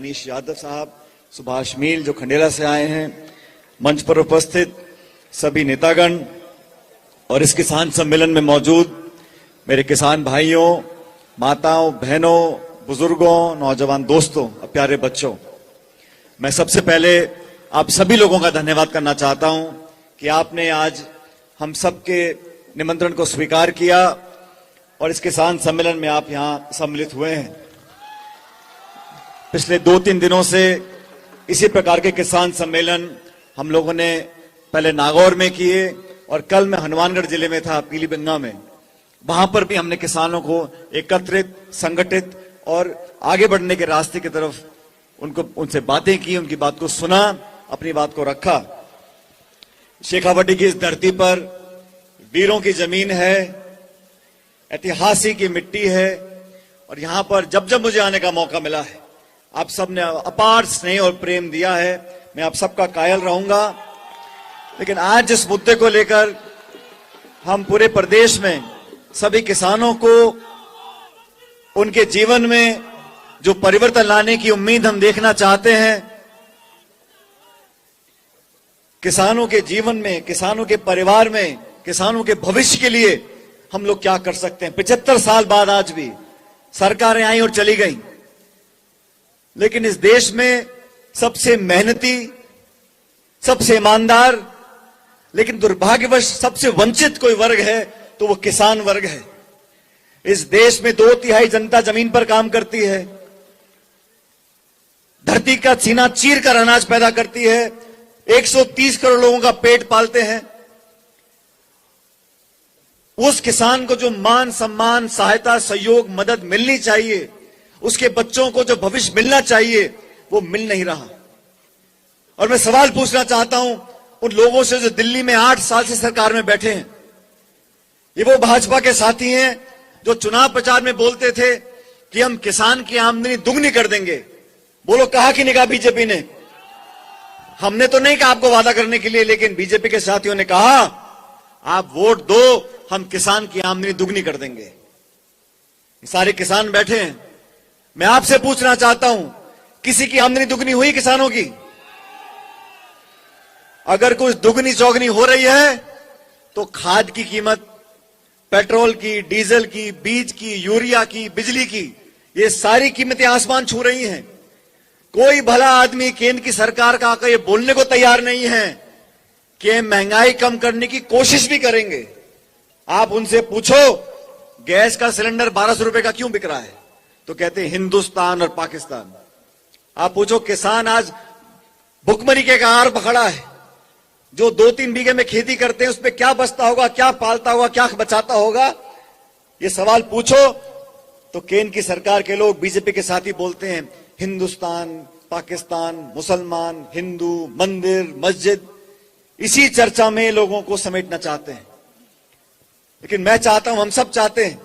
मनीष यादव साहब, सुभाष मील जो खंडेला से आए हैं, मंच पर उपस्थित सभी नेतागण और इस किसान सम्मेलन में मौजूद मेरे किसान भाइयों, माताओं, बहनों, बुजुर्गों, नौजवान दोस्तों, प्यारे बच्चों, मैं सबसे पहले आप सभी लोगों का धन्यवाद करना चाहता हूं कि आपने आज हम सबके निमंत्रण को स्वीकार किया और इस किसान सम्मेलन में आप यहां सम्मिलित हुए हैं। पिछले 2-3 दिनों से इसी प्रकार के किसान सम्मेलन हम लोगों ने पहले नागौर में किए और कल मैं हनुमानगढ़ जिले में था, पीलीभीत में। वहां पर भी हमने किसानों को एकत्रित, संगठित और आगे बढ़ने के रास्ते की तरफ उनसे बातें की, उनकी बात को सुना, अपनी बात को रखा। शेखावाटी की इस धरती पर वीरों की जमीन है, ऐतिहासिक की मिट्टी है और यहां पर जब जब मुझे आने का मौका मिला है, आप सबने अपार स्नेह और प्रेम दिया है। मैं आप सबका कायल रहूंगा। लेकिन आज जिस मुद्दे को लेकर हम पूरे प्रदेश में सभी किसानों को उनके जीवन में जो परिवर्तन लाने की उम्मीद हम देखना चाहते हैं, किसानों के जीवन में, किसानों के परिवार में, किसानों के भविष्य के लिए हम लोग क्या कर सकते हैं। 75 साल बाद आज भी सरकारें आई और चली गई, लेकिन इस देश में सबसे मेहनती, सबसे ईमानदार, लेकिन दुर्भाग्यवश सबसे वंचित कोई वर्ग है तो वो किसान वर्ग है। इस देश में 2/3 जनता जमीन पर काम करती है, धरती का सीना चीर कर अनाज पैदा करती है, 130 करोड़ लोगों का पेट पालते हैं। उस किसान को जो मान सम्मान, सहायता, सहयोग, मदद मिलनी चाहिए, उसके बच्चों को जो भविष्य मिलना चाहिए, वो मिल नहीं रहा। और मैं सवाल पूछना चाहता हूं उन लोगों से जो दिल्ली में 8 साल से सरकार में बैठे हैं। ये वो भाजपा के साथी हैं जो चुनाव प्रचार में बोलते थे कि हम किसान की आमदनी दुगनी कर देंगे। बोलो, कहा कि नहीं कहा बीजेपी ने? हमने तो नहीं कहा आपको वादा करने के लिए, लेकिन बीजेपी के साथियों ने कहा आप वोट दो, हम किसान की आमदनी दुगनी कर देंगे। सारे किसान बैठे हैं। मैं आपसे पूछना चाहता हूं, किसी की आमदनी दुगनी हुई किसानों की? अगर कुछ दुगनी चौगनी हो रही है तो खाद की कीमत, पेट्रोल की, डीजल की, बीज की, यूरिया की, बिजली की, ये सारी कीमतें आसमान छू रही हैं। कोई भला आदमी केंद्र की सरकार का आकर ये बोलने को तैयार नहीं है कि महंगाई कम करने की कोशिश भी करेंगे। आप उनसे पूछो गैस का सिलेंडर 1200 रुपए का क्यों बिक रहा है, तो कहते हैं हिंदुस्तान और पाकिस्तान। आप पूछो किसान आज भुखमरी के कगार पर खड़ा है, जो 2-3 बीघे में खेती करते हैं उसमें क्या बचता होगा, क्या पालता होगा, क्या बचाता होगा, ये सवाल पूछो तो केंद्र की सरकार के लोग, बीजेपी के साथी बोलते हैं हिंदुस्तान, पाकिस्तान, मुसलमान, हिंदू, मंदिर, मस्जिद, इसी चर्चा में लोगों को समेटना चाहते हैं। लेकिन मैं चाहता हूं, हम सब चाहते हैं,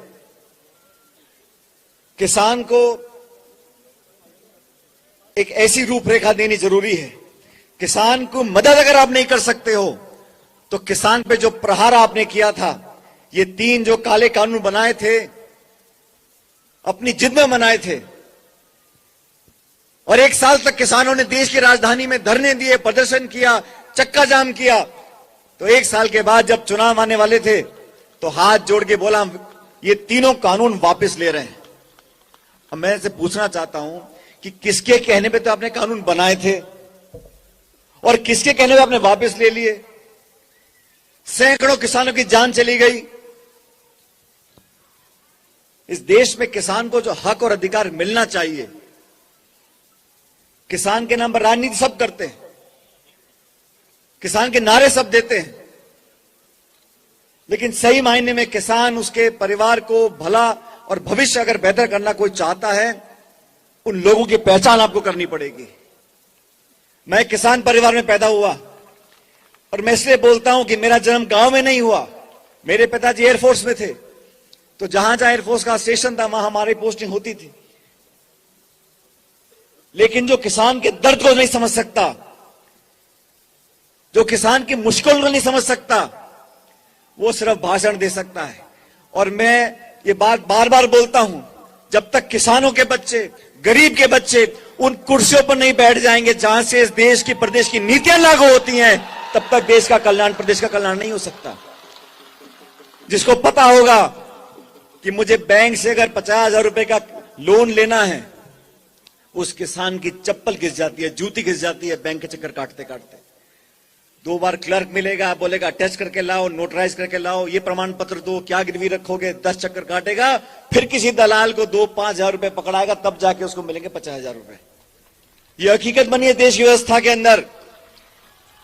किसान को एक ऐसी रूपरेखा देनी जरूरी है। किसान को मदद अगर आप नहीं कर सकते हो तो किसान पे जो प्रहार आपने किया था, ये 3 जो काले कानून बनाए थे, अपनी जिद में बनाए थे, और 1 साल तक किसानों ने देश की राजधानी में धरने दिए, प्रदर्शन किया, चक्का जाम किया, तो 1 साल के बाद जब चुनाव आने वाले थे तो हाथ जोड़ के बोला ये तीनों कानून वापस ले रहे हैं। अब मैं से पूछना चाहता हूं कि किसके कहने पे तो आपने कानून बनाए थे और किसके कहने पे आपने वापस ले लिए? सैकड़ों किसानों की जान चली गई। इस देश में किसान को जो हक और अधिकार मिलना चाहिए, किसान के नाम पर राजनीति सब करते हैं, किसान के नारे सब देते हैं, लेकिन सही मायने में किसान, उसके परिवार को भला और भविष्य अगर बेहतर करना कोई चाहता है, उन लोगों की पहचान आपको करनी पड़ेगी। मैं किसान परिवार में पैदा हुआ और मैं इसलिए बोलता हूं कि मेरा जन्म गांव में नहीं हुआ। मेरे पिताजी एयरफोर्स में थे, तो जहां जहां एयरफोर्स का स्टेशन था वहां हमारी पोस्टिंग होती थी। लेकिन जो किसान के दर्द को नहीं समझ सकता, जो किसान की मुश्किल को नहीं समझ सकता, वो सिर्फ भाषण दे सकता है। और मैं ये बात बार बार बोलता हूं, जब तक किसानों के बच्चे, गरीब के बच्चे उन कुर्सियों पर नहीं बैठ जाएंगे जहां से इस देश की प्रदेश की नीतियां लागू होती हैं, तब तक देश का कल्याण, प्रदेश का कल्याण नहीं हो सकता। जिसको पता होगा कि मुझे बैंक से अगर 50,000 रुपए का लोन लेना है, उस किसान की चप्पल घिस जाती है, जूती घिस जाती है बैंक के चक्कर काटते काटते। 2 बार क्लर्क मिलेगा, बोलेगा अटैच करके लाओ, नोटराइज करके लाओ, ये प्रमाण पत्र दो, क्या गिरवी रखोगे, 10 चक्कर काटेगा, फिर किसी दलाल को 2-5,000 रुपए पकड़ाएगा, तब जाके उसको मिलेंगे 50,000 रुपए। ये हकीकत बनी है देश की व्यवस्था के अंदर।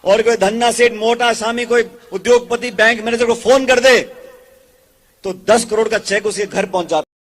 और कोई धन्ना सेठ, मोटा आसामी, कोई उद्योगपति बैंक मैनेजर को फोन कर दे तो 10 करोड़ का चेक उसके घर पहुंच जाता है।